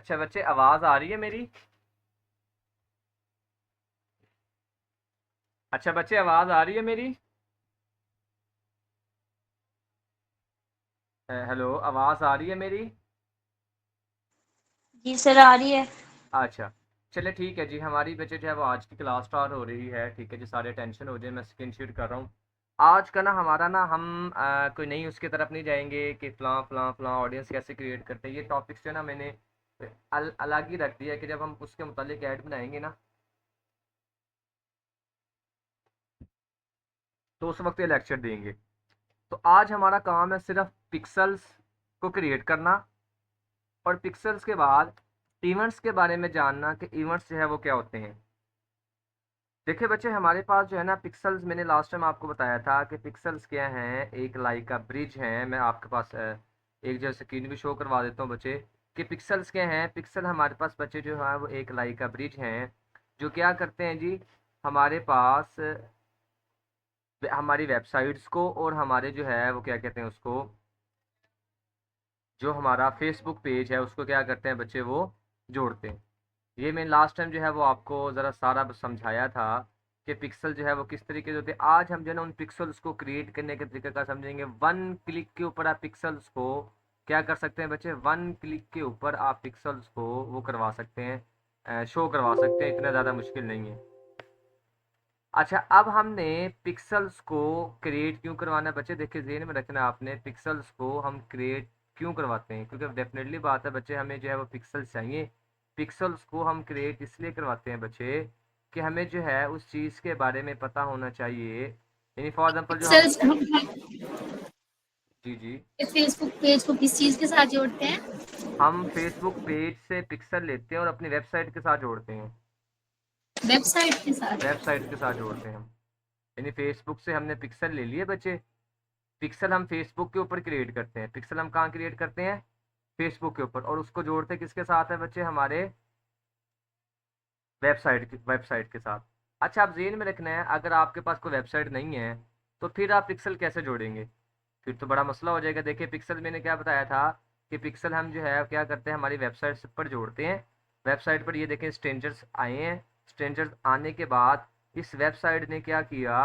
अच्छा बच्चे, आवाज आ रही है मेरी? अच्छा बच्चे, आवाज आ रही है मेरी? हेलो, आवाज आ रही है मेरी? जी सर, आ रही है। अच्छा, चलिए ठीक है जी। हमारी बच्चे जो है वो आज की क्लास स्टार्ट हो रही है। ठीक है जी, सारे टेंशन हो जाए, मैं स्क्रीन शेयर कर रहा हूँ। आज का ना हमारा ना हम कोई नई उसकी तरफ नहीं जाएंगे कि फलां फलां फलां ऑडियंस कैसे क्रिएट करते हैं। ये टॉपिक्स जो है ना मैंने अलग ही रख दिया है कि जब हम उसके मुतालिक ऐड बनाएंगे ना तो उस वक्त ये लेक्चर देंगे। तो आज हमारा काम है सिर्फ पिक्सल्स को क्रिएट करना, और पिक्सल्स के बाद इवेंट्स के बारे में जानना कि इवेंट्स जो है वो क्या होते हैं। देखिए बच्चे, हमारे पास जो है ना पिक्सल्स, मैंने लास्ट टाइम आपको बताया था कि पिक्सल्स क्या हैं। एक लाइक का ब्रिज है। मैं आपके पास एक जो स्क्रीन भी शो करवा देता हूँ बच्चे कि पिक्सल्स क्या हैं। पिक्सल हमारे पास बच्चे जो है वो एक लाइक का ब्रिज हैं, जो क्या करते हैं जी, हमारे पास हमारी वेबसाइट्स को और हमारे जो है वो क्या कहते हैं उसको, जो हमारा फेसबुक पेज है उसको क्या करते हैं बच्चे, वो जोड़ते हैं। ये मैं लास्ट टाइम जो है वो आपको ज़रा सारा समझाया था कि पिक्सल जो है वो किस तरीके से होते हैं। आज हम जो है ना उन पिक्सल्स को क्रिएट करने के तरीके का समझेंगे। वन क्लिक के ऊपर आप पिक्सल्स को क्या कर सकते हैं बच्चे, वन क्लिक के ऊपर आप पिक्सल्स को वो करवा सकते हैं, शो करवा सकते हैं। इतना ज़्यादा मुश्किल नहीं है। अच्छा, अब हमने पिक्सल्स को क्रिएट क्यों करवाना है बच्चे, देखिए ज़हन में रखना आपने, पिक्सल्स को हम क्रिएट क्यों करवाते हैं, क्योंकि डेफिनेटली बात है बच्चे, हमें जो है वो पिक्सल्स चाहिए। पिक्सल्स को हम क्रिएट इसलिए करवाते हैं बच्चे कि हमें जो है उस चीज़ के बारे में पता होना चाहिए। यानी फॉर एग्जांपल जो हम, पिक्सेल्स हम जी जी, फेसबुक पेज को किस चीज के साथ जोड़ते हैं? हम फेसबुक पेज से पिक्सल लेते हैं और अपनी वेबसाइट के साथ जोड़ते हैं। वेबसाइट के साथ। वेबसाइट के साथ जोड़ते हैं हम। यानी फेसबुक से हमने पिक्सल ले लिए बच्चे। पिक्सल हम फेसबुक के ऊपर क्रिएट करते हैं। पिक्सल हम कहाँ क्रिएट करते हैं, फेसबुक के ऊपर, और उसको जोड़ते किसके साथ है बच्चे, हमारे वेबसाइट के साथ। अच्छा, आप जेन में रखना है, अगर आपके पास कोई वेबसाइट नहीं है तो फिर आप पिक्सल कैसे जोड़ेंगे, फिर तो बड़ा मसला हो जाएगा। देखिए पिक्सल मैंने क्या बताया था कि पिक्सल हम जो है क्या करते हैं, हमारी वेबसाइट पर जोड़ते हैं। वेबसाइट पर ये देखें, स्ट्रेंजर्स आए हैं। स्ट्रेंजर्स आने के बाद इस वेबसाइट ने क्या किया,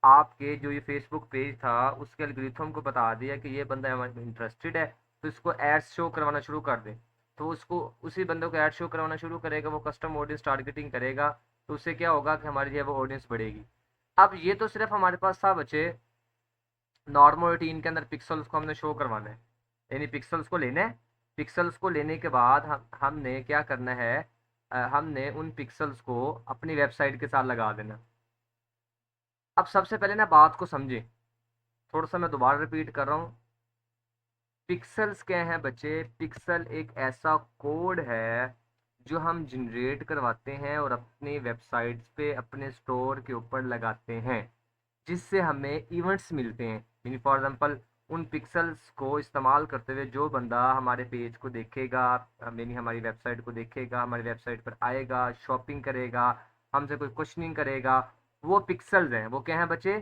आपके जो ये फेसबुक पेज था उसके एल्गोरिथम को बता दिया कि ये बंदा हमारे इंटरेस्टेड है, तो इसको एड्स शो करवाना शुरू कर दें। तो उसको, उसी बंदे को ऐड शो करवाना शुरू करेगा, वो कस्टम ऑडियंस टारगेटिंग करेगा। तो उससे क्या होगा कि हमारी जो है वो ऑडियंस बढ़ेगी। अब ये तो सिर्फ हमारे पास था बच्चे नॉर्मल रूटीन के अंदर पिक्सल्स को हमने शो करवाना है, यानी पिक्सल्स को लेना है। पिक्सल्स को लेने के बाद हमने क्या करना है, हमने उन पिक्सल्स को अपनी वेबसाइट के साथ लगा देना। अब सबसे पहले ना बात को समझें, थोड़ा सा मैं दोबारा रिपीट कर रहा हूँ। पिक्सल्स क्या हैं बच्चे, पिक्सल एक ऐसा कोड है जो हम जनरेट करवाते हैं और अपनी वेबसाइट्स पे अपने स्टोर के ऊपर लगाते हैं, जिससे हमें इवेंट्स मिलते हैं। यानी फॉर एग्जांपल, उन पिक्सल्स को इस्तेमाल करते हुए जो बंदा हमारे पेज को देखेगा, यानी हमारी वेबसाइट को देखेगा, हमारी वेबसाइट पर आएगा, शॉपिंग करेगा, हमसे कोई क्वेश्चनिंग करेगा, वो पिक्सल्स हैं। वो क्या हैं बच्चे,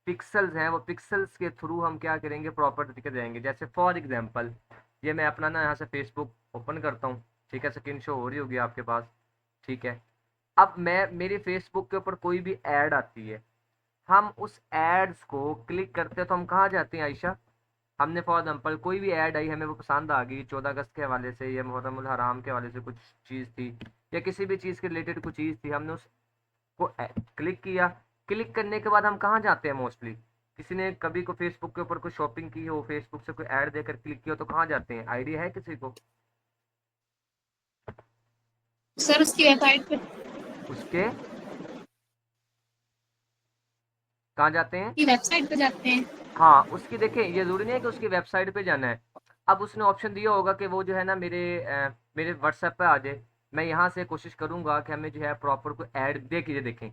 पिक्सल्स हैं। वो पिक्सल्स के थ्रू हम क्या करेंगे, प्रॉपर तरीके से जाएंगे। जैसे फॉर एग्जांपल, ये मैं अपना ना यहाँ से फेसबुक ओपन करता हूँ। ठीक है, स्क्रीन शो हो रही होगी आपके पास। ठीक है, अब मैं, मेरी फेसबुक के ऊपर कोई भी ऐड आती है, हम उस एड्स को क्लिक करते हैं तो हम कहाँ जाते हैं आयशा, हमने फॉर एग्जांपल कोई भी ऐड आई, हमें वो पसंद आ गई, 14 अगस्त के हवाले से या मुहर्रम उल हराम के हवाले से कुछ चीज़ थी, या किसी भी चीज़ के रिलेटेड कुछ चीज़ थी, हमने उसको क्लिक किया। क्लिक करने के बाद हम कहाँ जाते हैं मोस्टली, किसी ने कभी को फेसबुक के ऊपर कोई शॉपिंग की हो, फेसबुक से कोई ऐड देकर क्लिक किया हो, तो कहाँ जाते हैं, आइडिया है किसी को? सर उसकी वेबसाइट पे, उसके कहाँ जाते हैं? की वेबसाइट पे जाते हैं। हाँ, उसकी देखें, ये जरूरी नहीं है कि उसकी वेबसाइट पे जाना है। अब उसने ऑप्शन दिया होगा कि वो जो है ना मेरे व्हाट्सएप पे आ जाए। मैं यहाँ से कोशिश करूंगा कि हमें जो है प्रॉपर को ऐड देखिए, देखें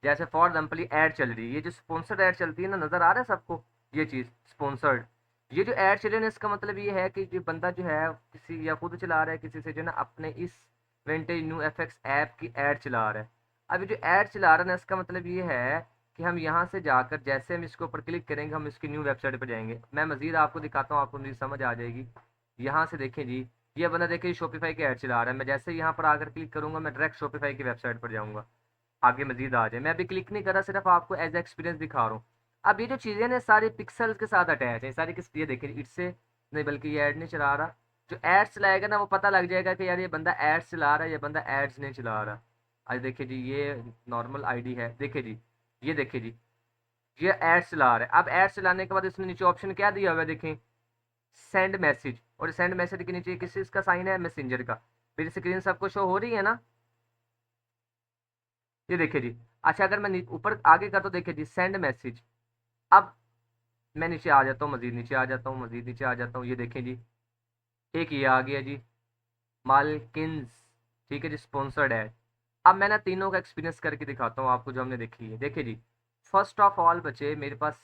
जैसे फॉर एग्जाम्पल ये ऐड चल रही है, ये जो स्पॉन्सर्ड ऐड चलती है ना, नजर आ रहा है सबको ये चीज स्पॉन्सर्ड। ये जो ऐड चले ना, इसका मतलब ये है कि जो बंदा जो है किसी, या खुद चला रहा है किसी से, जो है ना अपने इस विंटेज न्यू एफएक्स ऐप की ऐड चला रहा है। अब ये जो ऐड चला रहा है ना, इसका मतलब ये है कि हम यहाँ से जाकर जैसे हम इसके ऊपर क्लिक करेंगे, हम इसकी न्यू वेबसाइट पर जाएंगे। मैं मजीद आपको दिखाता हूँ, आपको मजीद समझ आ जाएगी। यहाँ से देखें जी, ये बंदा देखिए शॉपिफाई के ऐड चला रहा है, मैं जैसे यहाँ पर आकर क्लिक करूंगा मैं डायरेक्ट शॉपिफाई की वेबसाइट पर जाऊंगा, आगे मजीद आ जाए। मैं अभी क्लिक नहीं कर रहा, सिर्फ आपको एज एक्सपीरियंस दिखा रहा हूँ। अब ये जो चीज़ें ना सारी पिक्सल्स के साथ अटैच है, सारी किस, ये देखिए इससे नहीं बल्कि ये ऐड नहीं चला रहा, जो एड्स चलाएगा ना वो पता लग जाएगा कि यार ये बंदा एड्स चला रहा है, ये बंदा एड्स नहीं चला रहा। आज देखिए जी ये नॉर्मल आईडी है, देखिए जी ये देखिए जी ये एड्स चला रहा है। अब एड्स चलाने के बाद इसने नीचे ऑप्शन क्या दिया हुआ है देखें, सेंड मैसेज, और सेंड मैसेज के नीचे किस चीज़ का साइन है, मैसेंजर का। मेरी स्क्रीन सबको शो हो रही है ना, ये देखिए जी। अच्छा अगर मैं ऊपर आगे का तो देखिए जी सेंड मैसेज। अब मैं नीचे आ जाता हूँ, मजीद नीचे आ जाता हूँ, मजीद नीचे आ जाता हूँ, ये देखें जी एक ये आ गया जी मालकिन्स, ठीक है जी स्पॉन्सर्ड है। अब मैं ना तीनों का एक्सपीरियंस करके दिखाता हूँ आपको जो हमने देखी है। देखिए जी फर्स्ट ऑफ ऑल बच्चे मेरे पास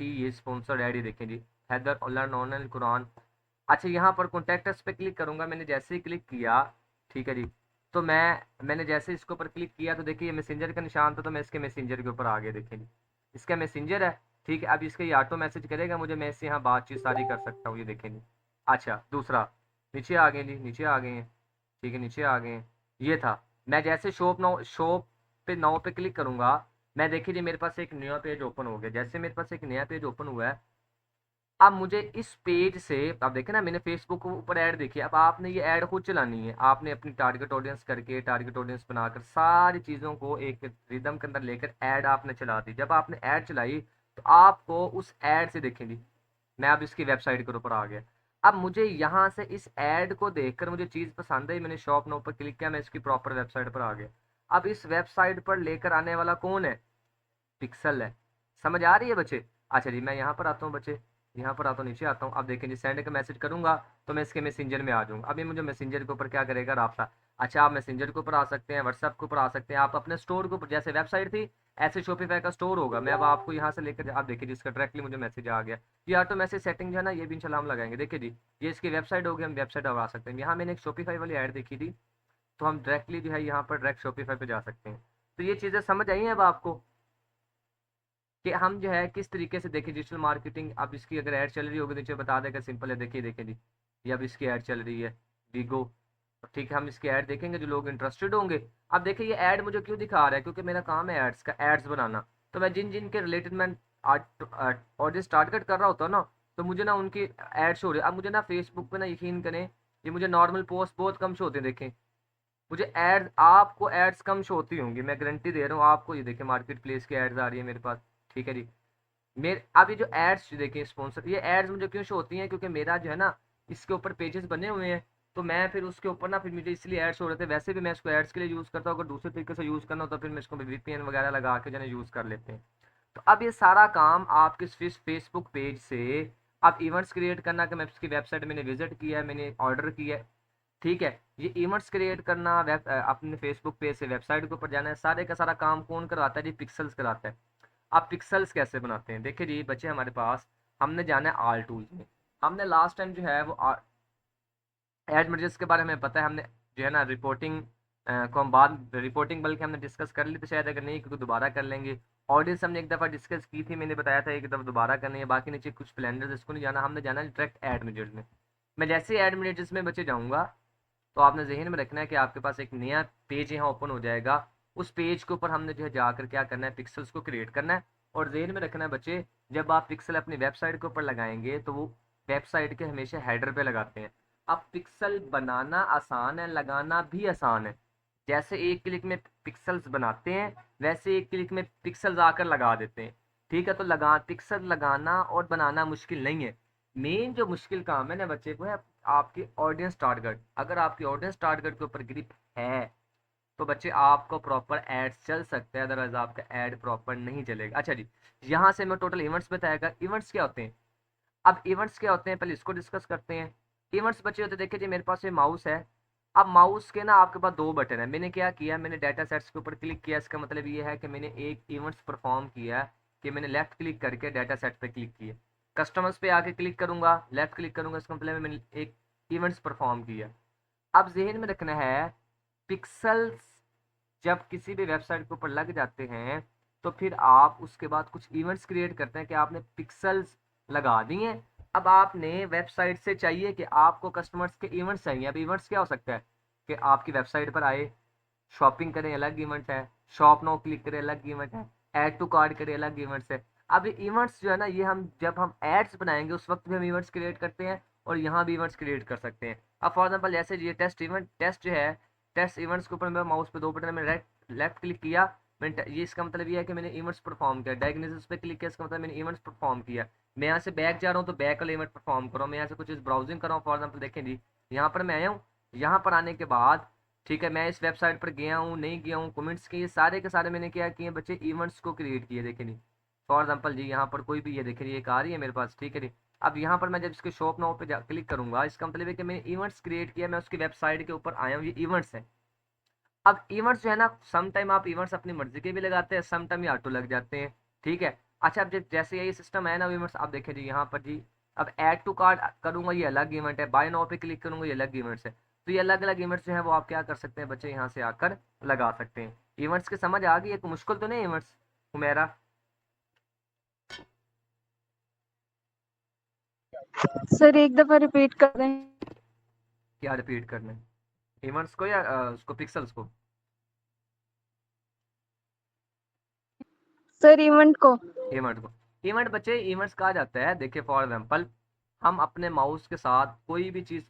थी ये स्पॉन्सर्ड ऐड, ये देखें जी हैदर लर्न ऑनलाइन कुरान। अच्छा यहाँ पर कॉन्टैक्ट्स पे क्लिक करूंगा, मैंने जैसे ही क्लिक किया ठीक है जी, तो मैंने जैसे इसके ऊपर क्लिक किया तो देखिए ये मैसेंजर का निशान था, तो मैं इसके मैसेंजर के ऊपर आ गया, देखिए जी इसका मैसेंजर है। ठीक है अब इसका ये ऑटो मैसेज करेगा मुझे, मैं इससे यहाँ बातचीत सारी कर सकता हूँ, ये देखें जी। अच्छा दूसरा नीचे आ गए जी, नीचे आ गए हैं, ठीक है नीचे आ गए हैं। ये था, मैं जैसे शॉप पे नाउ पे क्लिक करूंगा, मैं देखिए जी मेरे पास एक नया पेज ओपन हो गया। जैसे मेरे पास एक नया पेज ओपन हुआ है, अब मुझे इस पेज से, अब देखे ना मैंने फेसबुक के ऊपर ऐड देखी, अब आपने ये ऐड खुद चलानी है, आपने अपनी टारगेट ऑडियंस करके टारगेट ऑडियंस बनाकर सारी चीज़ों को एक रिदम के अंदर लेकर ऐड आपने चला दी। जब आपने ऐड चलाई तो आपको उस ऐड से देखेंगे, मैं अब इसकी वेबसाइट के ऊपर आ गया। अब मुझे यहाँ से इस ऐड को देखकर मुझे चीज़ पसंद आई, मैंने शॉप नाउ पर क्लिक किया, मैं इसकी प्रॉपर वेबसाइट पर आ गया। अब इस वेबसाइट पर लेकर आने वाला कौन है, पिक्सल है। समझ आ रही है बच्चे। अच्छा जी मैं यहाँ पर आता हूँ बच्चे, यहाँ पर आता हूँ, नीचे आता हूँ। अब देखें जी सेंड का मैसेज करूंगा तो मैं इसके मैसेंजर में आ जाऊंगा। अभी मुझे मैसेंजर के ऊपर क्या करेगा, राब्ता। अच्छा आप मैसेंजर के ऊपर आ सकते हैं, व्हाट्सएप के ऊपर आ सकते हैं, आप अपने स्टोर के ऊपर, जैसे वेबसाइट थी ऐसे शॉपिफाई का स्टोर होगा। मैं अब आपको यहाँ से लेकर, आप देखिए जिसका डायरेक्टली मुझे मैसेज आ गया। ये ऑटो मैसेज सेटिंग जो है ना ये भी इंशाल्लाह हम लगाएंगे। देखिए जी ये इसकी वेबसाइट होगी, हम वेबसाइट आ सकते हैं। यहाँ मैंने एक शॉपिफाई वाली ऐड देखी थी, तो हम डायरेक्टली जो है यहाँ पर डायरेक्ट शॉपिफाई पे जा सकते हैं। तो ये चीज़ें समझ आई हैं अब आपको कि हम जो है किस तरीके से देखें डिजिटल मार्केटिंग। अब इसकी अगर ऐड चल रही होगी नीचे बता देगा, सिंपल है, देखिए देखिए जी ये अब इसकी ऐड चल रही है वीगो। ठीक है हम इसकी ऐड देखेंगे जो लोग इंटरेस्टेड होंगे। अब देखिए ये ऐड मुझे क्यों दिखा रहा है, क्योंकि मेरा काम है एड्स का, एड्स बनाना। तो मैं जिन जिन के रिलेटेड मैं ऑडियंस टारगेट कर रहा होता हूँ ना, तो मुझे ना उनकी एड शो हो रही है। अब मुझे ना फेसबुक पे ना यकीन करें ये मुझे नॉर्मल पोस्ट बहुत कम शो होते हैं, देखें मुझे एड्स, आपको एड्स कम शो होती होंगी, मैं गारंटी दे रहा हूँ आपको। ये देखिए मार्केट प्लेस की एड्स आ रही है मेरे पास, ठीक है जी। मेरे अब ये जो एड्स देखिए स्पॉन्सर, ये एड्स मुझे क्यों शो होती हैं, क्योंकि मेरा जो है ना इसके ऊपर पेजेस बने हुए हैं, तो मैं फिर उसके ऊपर ना फिर मुझे इसलिए एड्स हो रहे थे। वैसे भी मैं इसको एड्स के लिए यूज़ करता हूँ, अगर दूसरे तरीके से यूज़ करना हो तो फिर मैं इसको वीपीएन वगैरह लगा के जो है यूज़ कर लेते हैं। तो अब ये सारा काम आपके फेसबुक पेज से आप इवेंट्स क्रिएट करना, कि मैं इसकी वेबसाइट मैंने विजिट किया है, मैंने ऑर्डर किया है, ठीक है। ये इवेंट्स क्रिएट करना अपने फेसबुक पेज से वेबसाइट के ऊपर जाना है, सारे का सारा काम कौन करवाता है जी, पिक्सल्स कराता है। आप पिक्सल्स कैसे बनाते हैं, देखिए जी बच्चे हमारे पास, हमने जाना है आल टूल्स में। हमने लास्ट टाइम जो है वो एड मैनेजर्स के बारे में पता है, हमने जो है ना रिपोर्टिंग को हम बाद रिपोर्टिंग बल्कि हमने डिस्कस कर ली, तो शायद अगर नहीं तो दोबारा कर लेंगे। ऑडियंस हमने एक दफ़ा डिस्कस की थी, मैंने बताया था एक दफ़ा दोबारा करनी है। बाकी नीचे कुछ प्लानर्स इसको नहीं जाना, हमने जाना है डायरेक्ट एड मैनेजर्स में। मैं जैसे एड मैनेजर्स में बच्चे जाऊँगा तो आपने जहन में रखना है कि आपके पास एक नया पेज यहाँ ओपन हो जाएगा। उस पेज के ऊपर हमने जो है जाकर क्या करना है, पिक्सल्स को क्रिएट करना है। और जहन में रखना है बच्चे, जब आप पिक्सल अपनी वेबसाइट के ऊपर लगाएंगे तो वो वेबसाइट के हमेशा हेडर पे लगाते हैं। अब पिक्सल बनाना आसान है, लगाना भी आसान है। जैसे एक क्लिक में पिक्सल्स बनाते हैं वैसे एक क्लिक में पिक्सल्स आकर लगा देते हैं। ठीक है तो पिक्सल लगाना और बनाना मुश्किल नहीं है। मेन जो मुश्किल काम है ना बच्चे को है आपकी ऑडियंस टारगेट। अगर आपकी ऑडियंस टारगेट के ऊपर ग्रिप है तो बच्चे आपको प्रॉपर एड्स चल सकते हैं, अदरवाइज आपका एड प्रॉपर नहीं चलेगा। अच्छा जी यहाँ से मैं टोटल इवेंट्स बताएगा। इवेंट्स क्या होते हैं, अब इवेंट्स क्या होते हैं पहले इसको डिस्कस करते हैं। इवेंट्स बच्चे होते हैं, देखिए जी मेरे पास ये माउस है। अब माउस के ना आपके पास दो बटन है, मैंने क्या किया, मैंने डाटा सेट्स के ऊपर क्लिक किया। इसका मतलब ये है कि मैंने एक इवेंट्स परफॉर्म किया कि मैंने लेफ्ट क्लिक करके डाटा सेट पे क्लिक किया। कस्टमर्स पे आके क्लिक करूंगा, लेफ्ट क्लिक करूंगा, इसका मतलब है मैंने एक इवेंट्स परफॉर्म किया। अब जहन में रखना है पिक्सल्स जब किसी भी वेबसाइट के ऊपर लग जाते हैं तो फिर आप उसके बाद कुछ इवेंट्स क्रिएट करते हैं कि आपने पिक्सल्स लगा दिए अब आपने वेबसाइट से चाहिए कि आपको कस्टमर्स के इवेंट्स चाहिए। अब इवेंट्स क्या हो सकता है कि आपकी वेबसाइट पर आए, शॉपिंग करें, अलग इवेंट है, शॉप नाउ क्लिक करें, अलग इवेंट है, ऐड टू कार्ट करें, अलग इवेंट्स है। अब ये इवेंट्स जो है ना, ये हम जब हम एड्स बनाएंगे उस वक्त भी हम इवेंट्स क्रिएट करते हैं और यहाँ भी इवेंट्स क्रिएट कर सकते हैं। अब फॉर एग्जाम्पल जैसे ये टेस्ट इवेंट, टेस्ट जो है, टेस्ट इवेंट्स के ऊपर मैं माउस पे दो बटन में लेफ्ट क्लिक किया, मैंने ये इसका मतलब ये है कि मैंने इवेंट्स परफॉर्म किया। डायग्नोसिस पे क्लिक किया, इसका मतलब मैंने इवेंट्स परफॉर्म किया। मैं यहाँ से बैक जा रहा हूँ तो बैक वाला इवेंट परफॉर्म कर रहा हूँ। मैं यहाँ से कुछ चीज़ ब्राउजिंग कर रहा हूँ, फॉर एग्जाम्पल देखें जी, यहाँ पर मैं आया हूँ, यहाँ पर आने के बाद ठीक है, मैं इस वेबसाइट पर गया हूँ, नहीं गया हूँ, कमेंट्स किए, सारे के सारे मैंने क्या किए बच्चे, इवेंट्स को क्रिएट किए। देखें नहीं, फॉर एग्जाम्पल जी यहाँ पर कोई भी, ये देखें एक आ रही है मेरे पास, ठीक है जी। अब यहाँ पर मैं जब इसके शॉप नाउ पे क्लिक करूंगा, इसका मतलब है कि मैंने इवेंट्स क्रिएट किया, मैं उसकी वेबसाइट के ऊपर आया हूँ, ये इवेंट्स है। अब इवेंट्स जो है ना, सम टाइम आप इवेंट्स अपनी मर्जी के भी लगाते हैं, सम टाइम ये ऑटो लग जाते हैं, ठीक है। अच्छा, अब जैसे यही सिस्टम है ना इवेंट्स, आप देखें जी यहाँ पर जी, अब ऐड टू कार्ट करूंगा ये अलग इवेंट है, बाय नाउ पे क्लिक करूंगा ये अलग इवेंट्स है। तो ये अलग अलग इवेंट्स जो है वो आप क्या कर सकते हैं बच्चे, यहाँ से आकर लगा सकते हैं। इवेंट्स की समझ आ गई, एक मुश्किल तो नहीं इवेंट्स हुमेरा? सर एक दफा रिपीट कर दें। क्या रिपीट करना है, इवेंट्स को या उसको, पिक्सल्स को? सर इवेंट को। इवेंट को, इवेंट बच्चे इवेंट्स कहा जाता है। देखिए फॉर एग्जांपल, हम अपने माउस के साथ कोई भी चीज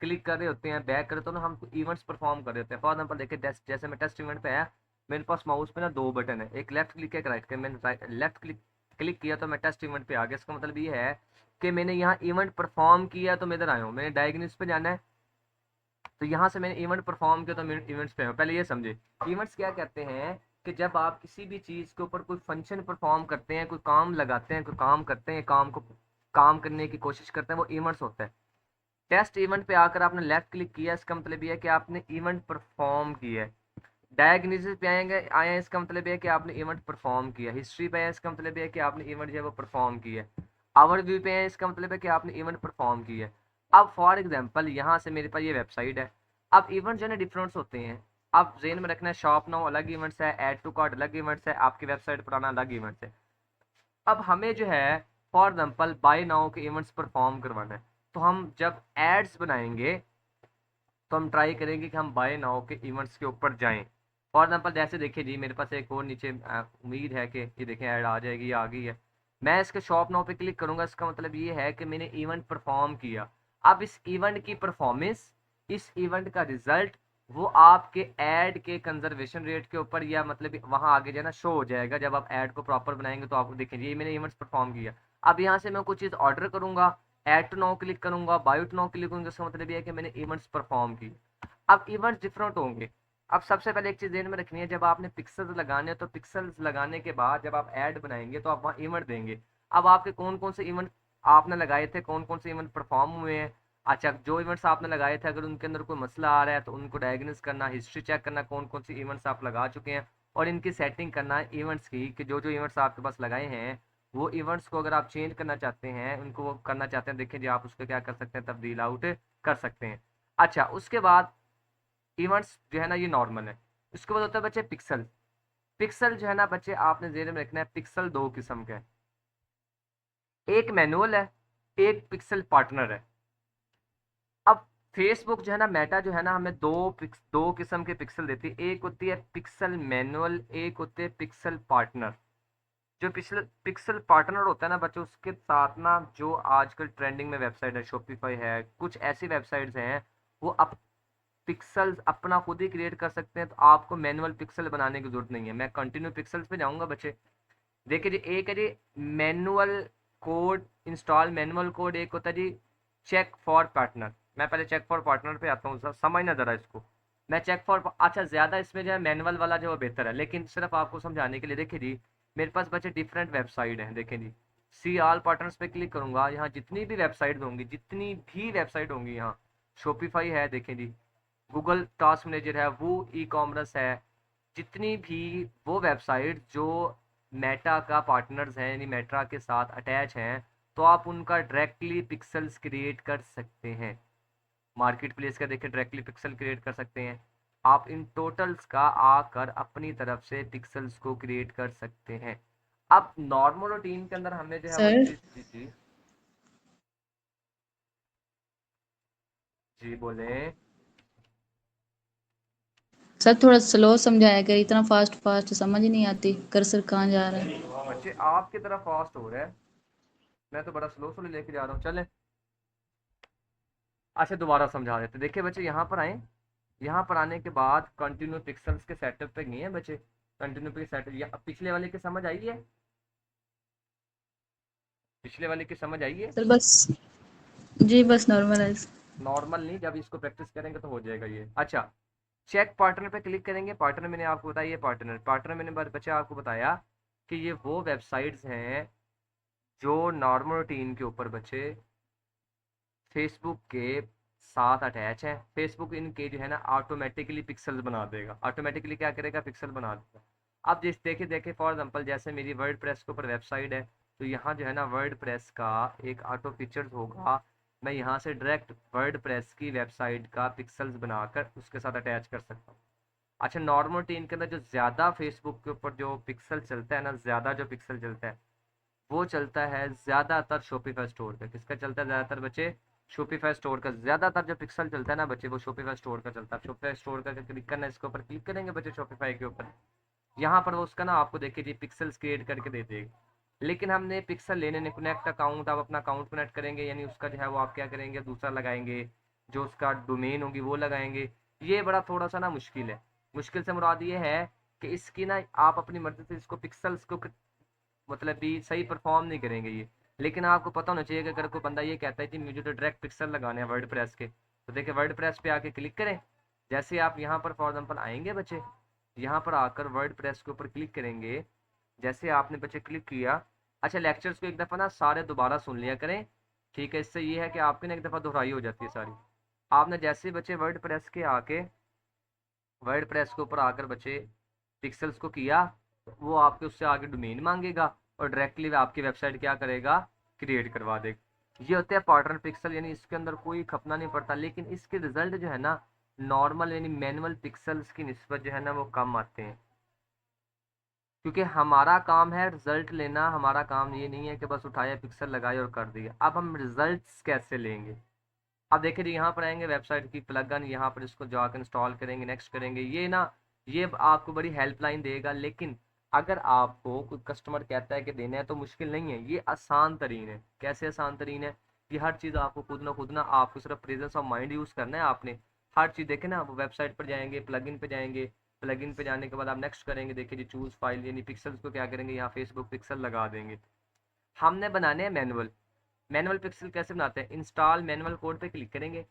क्लिक कर रहे होते हैं, बैक कर रहे होते हैं ना, हम इवेंट्स परफॉर्म कर रहे होते हैं। फॉर एग्जांपल देखिए, जैसे मैं टेस्ट इवेंट पे है, मेरे पास माउस पे ना दो बटन है, एक लेफ्ट क्लिक है, एक राइट क्लिक। मैंने लेफ्ट क्लिक क्लिक किया तो मैं टेस्ट इवेंट पे आ गया। इसका मतलब ये है कि मैंने यहाँ इवेंट परफॉर्म किया तो मैं इधर आया हूँ, मैंने डायग्नोसिस पे जाना है तो यहाँ से मैंने इवेंट परफॉर्म किया तो मैं इवेंट्स पे हूँ। पहले ये समझे, इवेंट्स क्या कहते हैं कि जब आप किसी भी चीज के ऊपर कोई फंक्शन परफॉर्म करते हैं, कोई काम लगाते हैं, कोई काम करते हैं, काम को काम करने की कोशिश करते हैं, वो इवेंट्स होता है। टेस्ट इवेंट पे आकर आपने लेफ्ट क्लिक किया, इसका मतलब ये है कि आपने इवेंट परफॉर्म किया है। डायग्नोसिस पे आए हैं, इसका मतलब है कि आपने इवेंट परफॉर्म किया। हिस्ट्री पे आए, इसका मतलब है कि आपने इवेंट जो है वो परफॉर्म किया है। आवर व्यू पे आए, इसका मतलब है कि आपने इवेंट परफॉर्म किया है। अब फॉर एग्जांपल यहाँ से मेरे पास ये वेबसाइट है। अब इवेंट जो है डिफरेंट होते हैं, आप जेन में रखना है, शॉप नाउ अलग इवेंट्स है, ऐड टू कार्ट अलग इवेंट्स है, आपकी वेबसाइट पर आना अलग इवेंट्स है। अब हमें जो है फॉर एग्जांपल बाय नाउ के इवेंट्स परफॉर्म करवाना है, तो हम जब एड्स बनाएंगे तो हम ट्राई करेंगे कि हम बाय नाउ के इवेंट्स के ऊपर जाएं। फॉर एग्जांपल जैसे देखिए जी, मेरे पास एक और नीचे उम्मीद है कि ये देखें ऐड आ जाएगी, आ गई है। मैं इसके शॉप नाउ पे क्लिक करूंगा, इसका मतलब ये है कि मैंने इवेंट परफॉर्म किया। अब इस इवेंट की परफॉर्मेंस, इस इवेंट का रिजल्ट, वो आपके ऐड के कंजर्वेशन रेट के ऊपर, या मतलब वहां आगे जो है ना शो हो जाएगा। जब आप ऐड को प्रॉपर बनाएंगे तो आपको देखेंगे ये मैंने इवेंट्स परफॉर्म किया। अब यहाँ से मैं कुछ चीज़ ऑर्डर करूंगा, ऐड टू नाउ क्लिक करूंगा, बाय टू नाउ क्लिक करूंगा, इसका मतलब ये है कि मैंने इवेंट्स परफॉर्म की। अब इवेंट्स डिफरेंट होंगे। अब सबसे पहले एक चीज ध्यान में रखनी है, जब आपने पिक्सल्स लगाने हैं तो पिक्सल्स लगाने के बाद जब आप ऐड बनाएंगे तो आप वहाँ इवेंट देंगे। अब आपके कौन कौन से इवेंट आपने लगाए थे, कौन कौन से इवेंट परफॉर्म हुए हैं। अच्छा, जो इवेंट्स आपने लगाए थे अगर उनके अंदर कोई मसला आ रहा है तो उनको डायग्नोस करना, हिस्ट्री चेक करना, कौन कौन सी इवेंट्स आप लगा चुके हैं, और इनकी सेटिंग करना है इवेंट्स की, कि जो जो इवेंट्स आपके पास लगाए हैं वो इवेंट्स को अगर आप चेंज करना चाहते हैं, उनको वो करना चाहते हैं, देखिए जी आप उसको क्या कर सकते हैं, तब्दील आउट कर सकते हैं। अच्छा, उसके बाद इवेंट्स जो है ना ये नॉर्मल है। उसके बाद होता है बच्चे पिक्सल। पिक्सल जो है ना बच्चे, आपने जेर में रखना है, पिक्सल दो किस्म के हैं, एक मैनुअल है, एक पिक्सल पार्टनर है। अब फेसबुक जो है ना, मेटा जो है ना, हमें दो किस्म के पिक्सल देती है, एक होती है पिक्सल मैनुअल, एक होते हैं पिक्सल पार्टनर। जो पिक्सल पिक्सल पार्टनर होता है ना बच्चों, उसके साथ ना जो आजकल ट्रेंडिंग में वेबसाइट है, शॉपिफाई है, कुछ ऐसी वेबसाइट्स हैं, वो अब पिक्सल्स अपना खुद ही क्रिएट कर सकते हैं, तो आपको मैनुअल पिक्सल बनाने की जरूरत नहीं है। मैं कंटिन्यू पिक्सल्स पे जाऊंगा बच्चे। देखिए जी, एक है जी manual code install, manual code एक होता है जी चेक फॉर पार्टनर। मैं पहले चेक फॉर पार्टनर पे आता हूँ, समझना जरा इसको। मैं चेक फॉर, अच्छा ज्यादा इसमें जो है मैनुअल वाला जो है बेहतर है, लेकिन सिर्फ आपको समझाने के लिए। देखिए जी, मेरे पास बच्चे डिफरेंट वेबसाइट हैं, देखें जी, सी ऑल पार्टनर्स पे क्लिक करूंगा, यहाँ जितनी भी वेबसाइट होंगी, जितनी भी वेबसाइट होंगी, यहाँ शॉपिफाई है, देखें जी, गूगल टास्क मैनेजर है, वो ई कॉमर्स है, जितनी भी वो वेबसाइट जो मेटा का पार्टनर्स हैं, यानी मेटा के साथ अटैच हैं, तो आप उनका डायरेक्टली पिक्सल्स क्रिएट कर सकते हैं। मार्केट प्लेस का देखिए डायरेक्टली पिक्सल क्रिएट कर सकते हैं। आप इन टोटल्स का आकर अपनी तरफ से पिक्सल्स को क्रिएट कर सकते हैं। अब नॉर्मल रूटीन के अंदर हमें जो है वो सर चीज, जी जी जी बोलें। सर थोड़ा स्लो समझाया कर, इतना फास्ट फास्ट समझ ही नहीं आती, कर्सर कहाँ जा रहा है। बच्चे आपकी तरफ फास्ट हो रहा है, मैं तो बड़ा स्लो स्लो लेके जा रहा हूँ। चले, अच्छा दोबारा समझा देते। देखिए बच्चे यहाँ पर आए, यहाँ पर आने के बाद कंटिन्यू पिक्सल्स के सेटअप पे गए हैं बच्चे। कंटिन्यू पे सेटअप, या पिछले वाले की समझ आई है? पिछले वाले की समझ आई है? सर बस, जी बस नॉर्मल है। नॉर्मल नहीं, जब इसको प्रैक्टिस करेंगे तो हो जाएगा ये। अच्छा, चेक पार्टनर पे क्लिक करेंगे। पार्टनर मैंने आपको बताया, ये पार्टनर पार्टनर मैंने बच्चे आपको बताया कि ये वो वेबसाइट्स हैं जो नॉर्मल रूटीन के ऊपर बच्चे फेसबुक के साथ अटैच है। फेसबुक इनके जो है ना ऑटोमेटिकली पिक्सल बना देगा। ऑटोमेटिकली क्या करेगा? पिक्सल बना देगा। अब जिस देखे देखे फॉर एग्जांपल जैसे मेरी वर्ड प्रेस के ऊपर वेबसाइट है, तो यहाँ जो है ना वर्ड प्रेस का एक ऑटो फीचर्स होगा। मैं यहाँ से डायरेक्ट वर्ड प्रेस की वेबसाइट का पिक्सल्स बनाकर उसके साथ अटैच कर सकता हूँ। अच्छा, नॉर्मल टीम के अंदर जो ज़्यादा फेसबुक के ऊपर जो पिक्सल चलता है ना, ज़्यादा जो पिक्सल चलता है वो चलता है ज़्यादातर शॉपिफाई स्टोर पे। किसका चलता है ज़्यादातर बच्चे? शॉपिफाई स्टोर का। ज़्यादातर जो पिक्सल चलता है ना बच्चे, वो शॉपिफाई स्टोर का चलता है। शॉपिफाई स्टोर का क्लिक करना है, इसके ऊपर क्लिक करेंगे बच्चे शॉपिफाई के ऊपर, यहाँ पर वो उसका ना आपको देखिए जी पिक्सल्स क्रिएट करके दे देगा। लेकिन हमने पिक्सल लेने ने कनेक्ट अकाउंट, आप अपना अकाउंट कनेक्ट करेंगे, यानी उसका जो है वो आप क्या करेंगे, दूसरा लगाएंगे, जो उसका डोमेन होगी वो लगाएंगे। ये बड़ा थोड़ा सा ना मुश्किल है। मुश्किल से मुराद ये है कि इसकी ना आप अपनी मर्जी से इसको पिक्सल्स को मतलब भी सही परफॉर्म नहीं करेंगे ये। लेकिन आपको पता होना चाहिए कि अगर कोई बंदा ये कहता है कि मुझे तो डायरेक्ट पिक्सल लगाने हैं वर्ड प्रेस के, तो देखिए वर्ड प्रेस पे आके क्लिक करें। जैसे आप यहाँ पर फॉर एग्जाम्पल आएंगे बच्चे, यहाँ पर आकर वर्ड प्रेस के ऊपर क्लिक करेंगे। जैसे आपने बच्चे क्लिक किया, अच्छा लेक्चर्स को एक दफ़ा ना सारे दोबारा सुन लिया करें, ठीक है? इससे ये है कि आपकी ना एक दफ़ा दोहराई हो जाती है सारी। आपने जैसे बच्चे वर्ड प्रेस के आके वर्ड प्रेस के ऊपर आकर बच्चे पिक्सल्स को किया, वो आपके उससे आगे डोमेन मांगेगा और डायरेक्टली आपकी वेबसाइट क्या करेगा? क्रिएट करवा देगा। ये होता है पार्टनर पिक्सल, यानी इसके अंदर कोई खपना नहीं पड़ता। लेकिन इसके रिजल्ट जो है ना नॉर्मल यानी मैनुअल पिक्सल्स की निस्बत जो है ना वो कम आते हैं, क्योंकि हमारा काम है रिजल्ट लेना। हमारा काम ये नहीं है कि बस उठाया पिक्सल लगाए और कर दिया। अब हम रिजल्ट्स कैसे लेंगे? अब देखिए जी, यहाँ पर आएंगे वेबसाइट की प्लगइन, यहाँ पर इसको जाकर इंस्टॉल करेंगे, नेक्स्ट करेंगे। ये ना ये आपको बड़ी हेल्पलाइन देगा। लेकिन अगर आपको कोई कस्टमर कहता है कि देना है तो मुश्किल नहीं है, ये आसान तरीन है। कैसे आसान तरीन है? कि हर चीज़ आपको खुद ना आपको सिर्फ प्रेजेंस ऑफ माइंड यूज़ करना है। आपने हर चीज़ देखे ना, वो वेबसाइट पर जाएंगे, प्लगइन पे जाएंगे, प्लगइन पे जाने के बाद आप नेक्स्ट करेंगे। देखिए जी चूज़ फाइल, यानी पिक्सल्स को क्या करेंगे, यहाँ फेसबुक पिक्सल लगा देंगे। हमने बनाने हैं मैनुअल। मैनुअल पिक्सल कैसे बनाते हैं? इंस्टॉल मैनुअल कोड पे क्लिक करेंगे।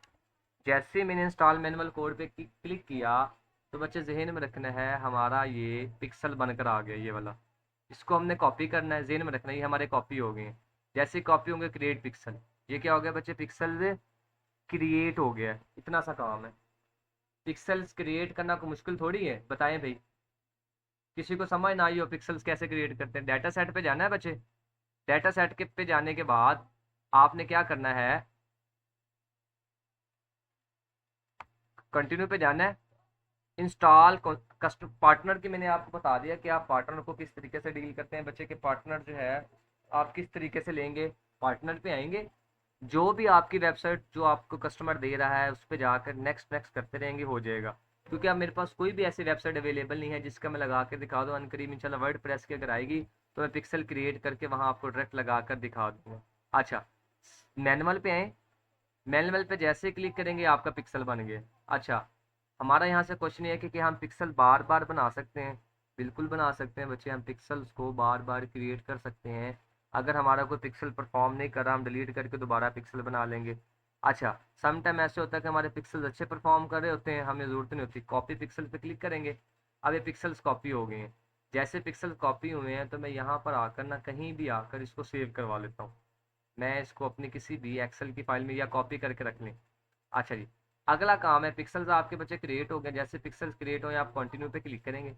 जैसे मैंने इंस्टॉल मैनुअल कोड पे क्लिक किया, तो बच्चे जहन में रखना है हमारा ये पिक्सल बनकर आ गया, ये वाला। इसको हमने कॉपी करना है, जहन में रखना है ये हमारे कॉपी हो गए हैं। जैसे कॉपी होंगे क्रिएट पिक्सल, ये क्या हो गया बच्चे? पिक्सल क्रिएट हो गया। इतना सा काम है। पिक्सल्स क्रिएट करना कोई मुश्किल थोड़ी है, बताएं भाई। किसी को समझ ना आई हो पिक्सल्स कैसे क्रिएट करते हैं? डाटा सेट पे जाना है बच्चे। डाटा सेट के पे जाने के बाद आपने क्या करना है, कंटिन्यू पे जाना है। इंस्टॉल कस्टम पार्टनर की मैंने आपको बता दिया कि आप पार्टनर को किस तरीके से डील करते हैं बच्चे के। पार्टनर जो है आप किस तरीके से लेंगे, पार्टनर पे आएंगे। जो भी आपकी वेबसाइट जो आपको कस्टमर दे रहा है उस पर जाकर नेक्स्ट नेक्स्ट करते रहेंगे, हो जाएगा। क्योंकि अब मेरे पास कोई भी ऐसी वेबसाइट अवेलेबल नहीं है जिसका मैं लगा के दिखा दूँ। अनकरीब इंशाल्लाह वर्ड प्रेस की अगर आएगी तो मैं पिक्सल क्रिएट करके वहाँ आपको डायरेक्ट लगा कर दिखा दूँगा। अच्छा, मैनुअल पे आए। मैनुअल पे जैसे क्लिक करेंगे आपका पिक्सल बन गया। अच्छा, हमारा यहाँ से क्वेश्चन ये है कि हम पिक्सल बार बार बना सकते हैं? बिल्कुल बना सकते हैं बच्चे। हम पिक्सल्स को बार बार क्रिएट कर सकते हैं। अगर हमारा कोई पिक्सल परफॉर्म नहीं कर रहा, हम डिलीट करके दोबारा पिक्सल बना लेंगे। अच्छा, सम टाइम ऐसे होता है कि हमारे पिक्सल्स अच्छे परफॉर्म कर रहे होते हैं, हमें ज़रूरत नहीं होती, कॉपी पिक्सल पे क्लिक करेंगे। अब ये पिक्सल्स कॉपी हो गए हैं। जैसे पिक्सल कॉपी हुए हैं तो मैं यहाँ पर आकर ना कहीं भी आकर इसको सेव करवा लेता हूँ। मैं इसको अपनी किसी भी एक्सेल की फाइल में या कॉपी करके रख लें। अच्छा जी, अगला काम है पिक्सल्स आपके बच्चे क्रिएट हो गए। जैसे पिक्सल्स क्रिएट हो आप कंटिन्यू पे क्लिक करेंगे।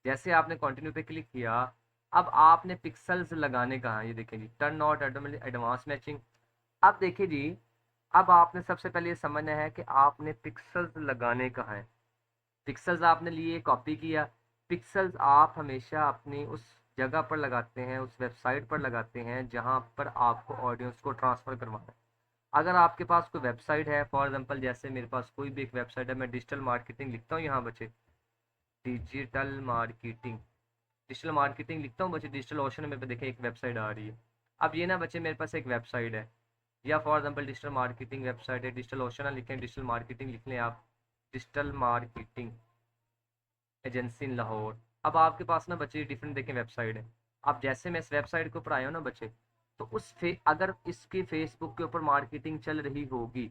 जैसे आपने कंटिन्यू पे क्लिक किया, अब आपने पिक्सल्स लगाने कहाँ, ये देखें जी टर्न ऑट एडवांस मैचिंग। अब देखिए जी, अब आपने सबसे पहले ये समझना है कि आपने पिक्सल्स लगाने कहाँ है। पिक्सल्स आपने लिए, कॉपी किया। पिक्सल्स आप हमेशा अपनी उस जगह पर लगाते हैं, उस वेबसाइट पर लगाते हैं जहाँ पर आपको ऑडियंस को ट्रांसफ़र करवाना है। अगर आपके पास कोई वेबसाइट है, फॉर एग्जांपल जैसे मेरे पास कोई भी एक वेबसाइट है, मैं डिजिटल मार्केटिंग लिखता हूँ यहाँ बच्चे, डिजिटल मार्केटिंग, डिजिटल मार्केटिंग लिखता हूँ बच्चे, डिजिटल ओशन में मेरे पे देखें एक वेबसाइट आ रही है। अब ये ना बच्चे मेरे पास एक वेबसाइट है, या for example digital marketing website है, डिजिटल ओशन ना लिखें, डिजिटल मार्केटिंग लिख लें आप, डिजिटल मार्केटिंग एजेंसी इन लाहौर। अब आपके पास ना बच्चे डिफरेंट देखें वेबसाइट है। अब जैसे मैं इस वेबसाइट के ऊपर आया हूँ ना बच्चे, तो अगर इसकी फेसबुक के ऊपर मार्केटिंग चल रही होगी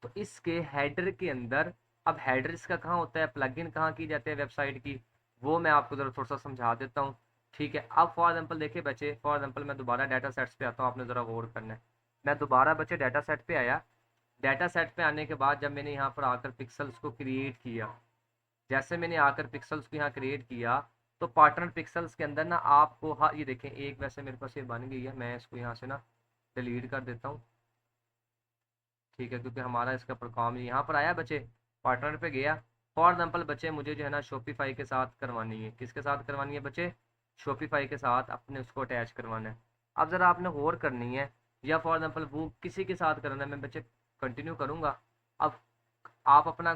तो इसके हेडर के अंदर, अब हेडर इसका कहाँ होता है, प्लगइन कहाँ की जाती है वेबसाइट की, वो मैं आपको ज़रा थोड़ा सा समझा देता हूँ। ठीक है, अब फॉर एग्जाम्पल देखिए बच्चे, फॉर एग्जाम्पल मैं दोबारा डाटा सेट्स पे आता हूँ, आपने ज़रा गौर करना है। मैं दोबारा बच्चे डाटा सेट पे आया, डाटा सेट पे आने के बाद जब मैंने यहाँ पर आकर पिक्सल्स को क्रिएट किया, जैसे मैंने आकर पिक्सल्स को यहाँ क्रिएट किया, तो पार्टनर पिक्सल्स के अंदर ना आपको, हाँ ये देखें एक वैसे मेरे पास ये बन गई है, मैं इसको यहाँ से ना डिलीट कर देता हूँ। ठीक है, क्योंकि हमारा इसका पर काम यहाँ पर आया बच्चे, पार्टनर पे गया। फॉर एग्जाम्पल बच्चे मुझे जो है ना शॉपिफाई के साथ करवानी है, किसके साथ करवानी है बच्चे, शॉपिफाई के साथ अपने उसको अटैच करवाना है। अब ज़रा आपने गौर करनी है, या फॉर एग्जाम्पल वो किसी के साथ करना है, मैं बच्चे कंटिन्यू करूँगा। अब आप अपना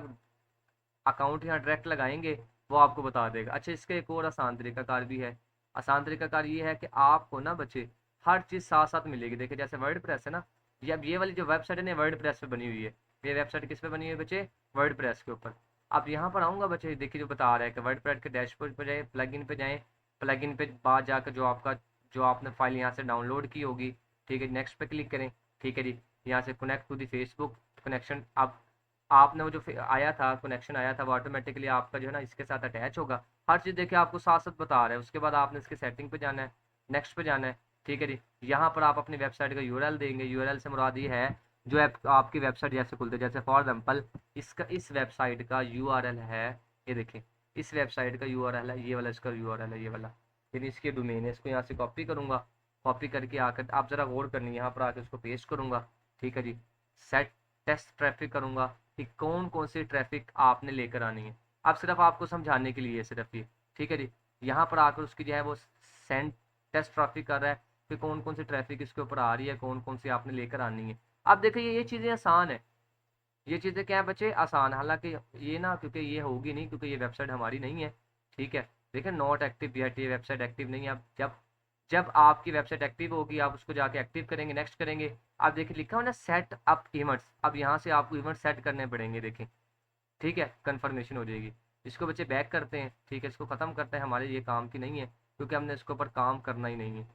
अकाउंट यहाँ डायरेक्ट लगाएंगे, वो आपको बता देगा। अच्छा, इसका एक और आसान तरीकाकार भी है। आसान तरीकाकार ये है कि आपको ना बच्चे हर चीज़ साथ साथ मिलेगी। देखिए जैसे वर्ड प्रेस है ना, ये वाली जो वेबसाइट है ना वर्ड प्रेस पे बनी हुई है। ये वेबसाइट किस पे बनी हुई है बच्चे, वर्ड प्रेस के ऊपर। अब यहाँ पर आऊँगा बच्चे, देखिए जो बता रहा है कि वर्ड प्रेस के डैशबोर्ड पर जाए, प्लगइन पे जाएँ, प्लगइन पे बाद जाकर जो आपने फाइल यहाँ से डाउनलोड की होगी, ठीक है, नेक्स्ट पे क्लिक करें। ठीक है जी, यहाँ से connect to the Facebook connection. अब आपने वो जो आया था कनेक्शन आया था, वो ऑटोमेटिकली आपका जो है ना इसके साथ अटैच होगा। हर चीज़ देखिए आपको साथ साथ बता रहा है। उसके बाद आपने इसके सेटिंग पे जाना है, नेक्स्ट पे जाना है। ठीक है जी, यहाँ पर आप अपनी वेबसाइट का यूआरएल देंगे। यूआरएल से मुराद ये है जो आपकी वेबसाइट जैसे खुलते हैं, जैसे फॉर एग्जांपल इस वेबसाइट का यूआरएल है, ये देखें इस वेबसाइट का यूआरएल है, ये वाला इसका यूआरएल है, ये वाला, यानी इसकी डोमेन है। इसको यहाँ से कॉपी करूँगा, कॉपी करके आकर आप ज़रा गौर करनी, यहाँ पर आकर इसको पेस्ट करूँगा। ठीक है जी, सेट टेस्ट ट्रैफिक करूँगा कि कौन कौन सी ट्रैफिक आपने लेकर आनी है। अब सिर्फ आपको समझाने के लिए सिर्फ ये। ठीक है जी, यहाँ पर आकर उसकी जो है वो सेंड टेस्ट ट्रैफिक कर रहा है कि कौन कौन सी ट्रैफिक इसके ऊपर आ रही है, कौन कौन सी आपने लेकर आनी है। अब देखिए ये चीज़ें आसान है, ये चीज़ें क्या है बच्चे, आसान। हालांकि ये ना, क्योंकि ये होगी नहीं, क्योंकि ये वेबसाइट हमारी नहीं है। ठीक है, देखिए नॉट एक्टिव येट, ये वेबसाइट एक्टिव नहीं है। अब जब जब आपकी वेबसाइट एक्टिव होगी आप उसको जाके एक्टिव करेंगे, नेक्स्ट करेंगे। आप देखिए लिखा हो ना सेट अप इवेंट्स, अब यहाँ से आपको इवेंट सेट करने पड़ेंगे, देखें। ठीक है, कन्फर्मेशन हो जाएगी। इसको बच्चे बैक करते हैं, ठीक है, इसको ख़त्म करते हैं, हमारे ये काम की नहीं है क्योंकि हमने इसके ऊपर काम करना ही नहीं है।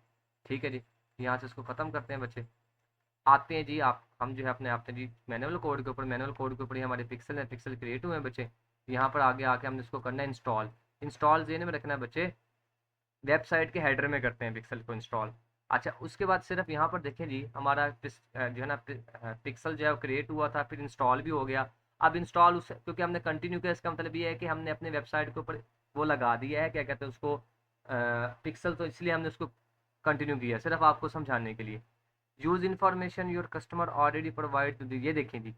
ठीक है जी, यहाँ से इसको ख़त्म करते हैं बच्चे। आते हैं जी आप, हम जो है अपने आप जी मैनुअल कोड के ऊपर, मैनुअल कोड के ऊपर ही हमारे पिक्सल हैं, पिक्सल क्रिएट हुए हैं बच्चे। यहाँ पर आगे आके हमने इसको करना है इंस्टॉल। इंस्टॉल जेन में रखना है बच्चे, वेबसाइट के हेडर में करते हैं पिक्सल को इंस्टॉल। अच्छा, उसके बाद सिर्फ यहाँ पर देखें जी हमारा जो है ना पिक्सल जो है क्रिएट हुआ था, फिर इंस्टॉल भी हो गया। अब इंस्टॉल उस क्योंकि हमने कंटिन्यू किया, इसका मतलब ये है कि हमने अपने वेबसाइट के ऊपर वो लगा दिया है, क्या कहते हैं उसको, पिक्सल, तो इसलिए हमने उसको कंटिन्यू किया सिर्फ आपको समझाने के लिए। Use information your customer already provide, ये देखें जी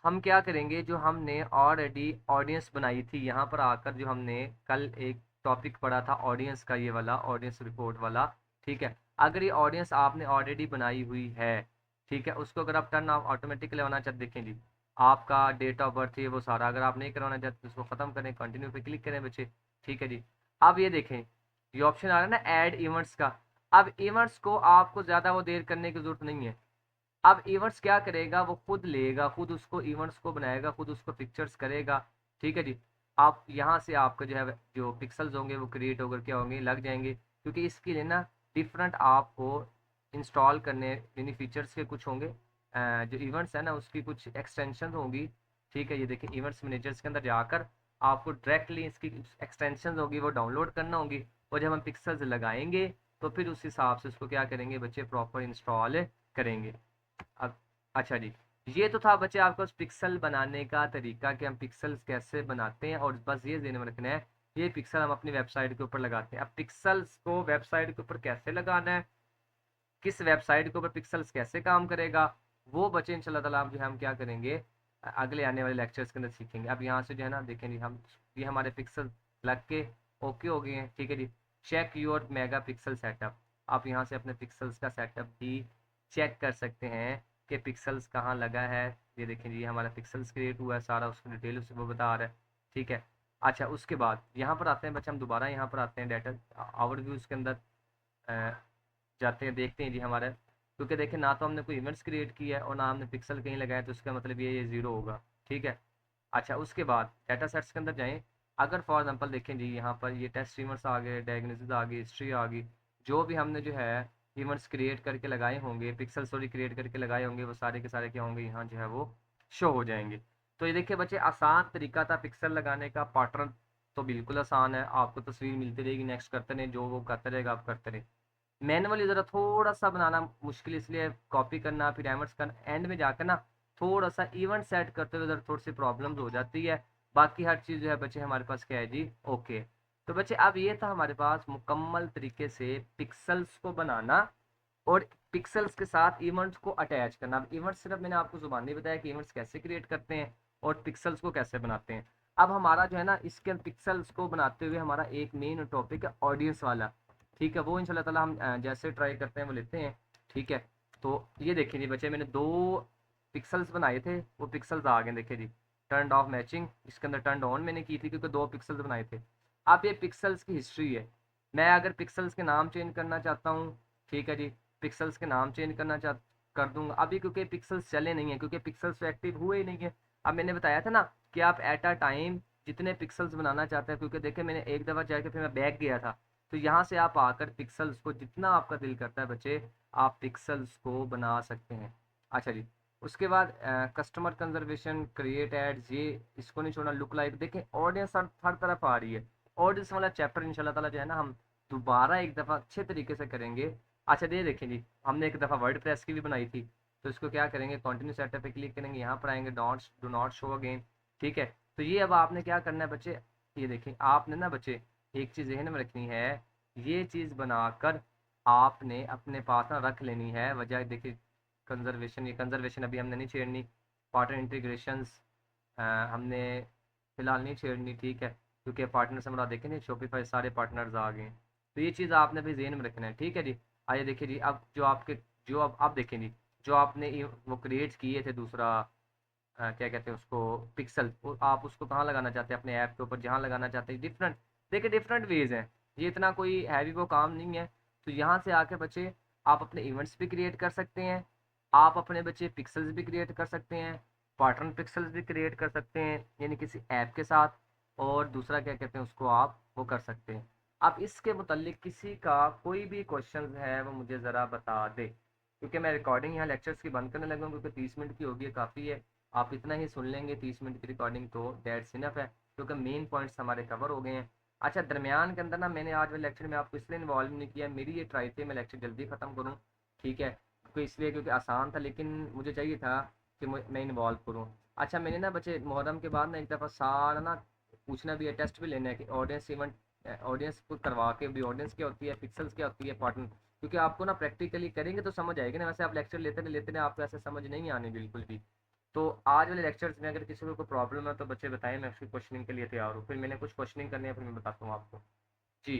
हम क्या करेंगे, जो हमने ऑलरेडी ऑडियंस बनाई थी, यहाँ पर आकर जो हमने कल एक टॉपिक पढ़ा था ऑडियंस का, ये वाला ऑडियंस रिपोर्ट वाला। ठीक है, अगर ये ऑडियंस आपने ऑलरेडी बनाई हुई है, ठीक है, उसको अगर आप टर्न ऑफ ऑटोमेटिकली होना चाहते, देखें जी आपका डेट ऑफ बर्थ है वो सारा, अगर आप नहीं करवाना चाहते तो उसको ख़त्म करें, कंटिन्यू पे क्लिक करें बच्चे। ठीक है जी, अब ये देखें ये ऑप्शन आ रहा है ना ऐड इवेंट्स का। अब इवेंट्स को आपको ज़्यादा वो देर करने की ज़रूरत नहीं है। अब इवेंट्स क्या करेगा, वो खुद लेगा, खुद उसको इवेंट्स को बनाएगा, खुद उसको पिक्चर्स करेगा। ठीक है जी, आप यहाँ से आपका जो है जो पिक्सल्स होंगे वो क्रिएट होकर क्या होंगे, लग जाएंगे। क्योंकि इसके लिए ना डिफरेंट आपको इंस्टॉल करने यानी फीचर्स के कुछ होंगे, जो इवेंट्स है ना उसकी कुछ एक्सटेंशन होंगी। ठीक है, ये देखिए इवेंट्स मैनेजर्स के अंदर जाकर आपको डायरेक्टली इसकी एक्सटेंशन होगी वो डाउनलोड करना होगी, और जब हम पिक्सल्स लगाएंगे तो फिर उस हिसाब से उसको क्या करेंगे बच्चे, प्रॉपर इंस्टॉल करेंगे। अब अच्छा जी, ये तो था बच्चे आपको पिक्सल बनाने का तरीका कि हम पिक्सल्स कैसे बनाते हैं, और बस ये ध्यान में रखना है ये पिक्सल हम अपनी वेबसाइट के ऊपर लगाते हैं। अब पिक्सल्स को वेबसाइट के ऊपर कैसे लगाना है, किस वेबसाइट के ऊपर पिक्सल्स कैसे काम करेगा, वो बच्चे इंशाल्लाह ताला जो है हम क्या करेंगे अगले आने वाले लेक्चर्स के अंदर सीखेंगे। अब यहाँ से जो है ना देखें जी हम ये हमारे पिक्सल लग के ओके हो गए हैं। ठीक है जी, check your megapixel setup, आप यहाँ से अपने पिक्सल्स का सेटअप भी चेक कर सकते हैं कि पिक्सल्स कहाँ लगा है। ये देखें जी हमारा पिक्सल्स क्रिएट हुआ है सारा, उसको डिटेल उससे वो बता रहा है, ठीक है। अच्छा उसके बाद यहाँ पर आते हैं बच्चे, हम दोबारा यहाँ पर आते हैं डाटा ओवरव्यूज़ के अंदर जाते हैं, देखते हैं जी हमारा, क्योंकि देखें ना तो हमने कोई इवेंट्स क्रिएट किया है और ना हमने पिक्सल कहीं लगाया, तो उसका मतलब ये 0 होगा, ठीक है। अच्छा उसके बाद डाटा सेट्स के अंदर जाएं, अगर फॉर एग्जांपल देखें जी यहाँ पर ये टेस्ट इवेंट्स आ गए, डायग्नोसिस आ गई, हिस्ट्री आ गई, जो भी हमने जो है इवेंट्स क्रिएट करके लगाए होंगे, पिक्सल सॉरी क्रिएट करके लगाए होंगे, वो सारे के सारे क्या होंगे यहाँ जो है वो शो हो जाएंगे। तो ये देखिए बच्चे आसान तरीका था पिक्सल लगाने का, पैटर्न तो बिल्कुल आसान है, आपको तस्वीर मिलती रहेगी, नेक्स्ट करते रहे, जो वो करते रहेगा आप करते रहे। मैनुअली ज़रा थोड़ा सा बनाना मुश्किल, इसलिए कॉपी करना फिर एमर्स करना, एंड में जाकर ना थोड़ा सा इवेंट सेट करते हुए ज़रा थोड़ी सी प्रॉब्लम्स हो जाती है। बाकी हर चीज़ जो है बच्चे हमारे पास क्या है जी, ओके। तो बच्चे अब ये था हमारे पास मुकम्मल तरीके से पिक्सल्स को बनाना और पिक्सल्स के साथ इवेंट्स को अटैच करना। अब इवेंट्स सिर्फ मैंने आपको ज़ुबानी बताया कि इवेंट्स कैसे क्रिएट करते हैं और पिक्सल्स को कैसे बनाते हैं। अब हमारा जो है ना इसके पिक्सल्स को बनाते हुए हमारा एक मेन टॉपिक है ऑडियंस वाला, ठीक है। वो इंशाल्लाह ताला हम जैसे ट्राई करते हैं वो लेते हैं, ठीक है। तो ये देखिए जी बच्चे, मैंने 2 पिक्सल्स बनाए थे, वो पिक्सल्स आ गए, देखिए जी टर्न ऑफ मैचिंग, इसके अंदर टर्न ऑन मैंने की थी क्योंकि 2 पिक्सल्स बनाए थे। अब ये पिक्सल्स की हिस्ट्री है, मैं अगर पिक्सल्स के नाम चेंज करना चाहता हूँ, ठीक है जी, पिक्सल्स के नाम चेंज करना कर दूंगा अभी, क्योंकि पिक्सल्स चले नहीं है, क्योंकि पिक्सल्स तो एक्टिव हुए ही नहीं है। अब मैंने बताया था ना कि आप एट अ टाइम जितने पिक्सल्स बनाना चाहते हैं, क्योंकि देखिए मैंने एक दफ़ा जाके फिर मैं बैक गया था, तो यहाँ से आप आकर पिक्सल्स को जितना आपका दिल करता है बच्चे आप पिक्सल्स को बना सकते हैं। अच्छा जी, उसके बाद कस्टमर कंजर्वेशन, क्रिएट एड्स, ये इसको नहीं छोड़ना, लुक लाइक, देखें ऑडियंस हर तरफ आ रही है। ऑडियंस वाला चैप्टर इंशाल्लाह ताला जो है ना हम दोबारा एक दफ़ा अच्छे तरीके से करेंगे। अच्छा ये देखें जी, हमने एक दफ़ा वर्ड प्रेस की भी बनाई थी, तो इसको क्या करेंगे, कंटिन्यू सेटअप पे क्लिक करेंगे, यहाँ पर आएंगे dots do not show again, ठीक है। तो ये अब आपने क्या करना है बच्चे, ये देखें आपने ना बच्चे एक चीज़ ज़हन में रखनी है, ये चीज़ बनाकर आपने अपने पास ना रख लेनी है। वजह देखिए कंजर्वेशन, ये कंजर्वेशन अभी हमने नहीं छेड़नी, पार्टनर इंटीग्रेशंस हमने फिलहाल नहीं छेड़नी, ठीक है, क्योंकि पार्टनर्स हमारा देखें नहीं, शॉपिफाई सारे पार्टनर्स आ गए, तो ये चीज़ आपने भी ज़हन में रखना है, ठीक है जी। आइए देखिए जी, अब जो आपके जो अब देखें जी, जो आपने वो क्रिएट किए थे दूसरा क्या कहते हैं उसको, पिक्सल, आप उसको कहाँ लगाना चाहते हैं, अपने ऐप के ऊपर जहाँ लगाना चाहते हैं, डिफरेंट देखिए डिफरेंट वेज हैं, ये इतना कोई हैवी वो काम नहीं है। तो यहाँ से आके बच्चे आप अपने इवेंट्स भी क्रिएट कर सकते हैं, आप अपने बच्चे पिक्सल्स भी क्रिएट कर सकते हैं, पैटर्न पिक्सल्स भी क्रिएट कर सकते हैं यानी किसी ऐप के साथ, और दूसरा क्या कहते हैं उसको आप वो कर सकते हैं। अब इसके मुतालिक किसी का कोई भी क्वेश्चन है वो मुझे ज़रा बता दे, क्योंकि मैं रिकॉर्डिंग यहाँ लेक्चर्स की बंद करने लगा हूँ, क्योंकि 30 मिनट की होगी, काफ़ी है, आप इतना ही सुन लेंगे 30 मिनट की रिकॉर्डिंग, तो दैट्स इनफ है, क्योंकि मेन पॉइंट्स हमारे कवर हो गए हैं। अच्छा दरमियान के अंदर ना मैंने आज वाले लेक्चर में आपको इसलिए इन्वॉल्व नहीं किया, मेरी ये ट्राई थी मैं लेक्चर जल्दी ख़त्म करूँ, ठीक है, क्योंकि इसलिए क्योंकि आसान था, लेकिन मुझे चाहिए था कि मैं इन्वॉल्व करूँ। अच्छा मैंने ना बच्चे मुहर्रम के बाद ना एक दफ़ा सारा ना पूछना भी है, टेस्ट भी लेना है कि ऑडियंस इवेंट, ऑडियंस को करवा के भी ऑडियंस क्या होती है, पिक्सल्स क्या होती है, पार्टनर, क्योंकि आपको ना प्रैक्टिकली करेंगे तो समझ आएगी ना, वैसे आप लेक्चर लेते नहीं आपको ऐसे समझ नहीं आनी बिल्कुल भी। तो आज वाले लेक्चर्स में अगर किसी को कोई प्रॉब्लम है तो बच्चे बताएं, मैं उसकी क्वेश्चनिंग के लिए तैयार हूँ, फिर मैंने कुछ क्वेश्चनिंग करनी है फिर मैं बताता हूँ आपको जी।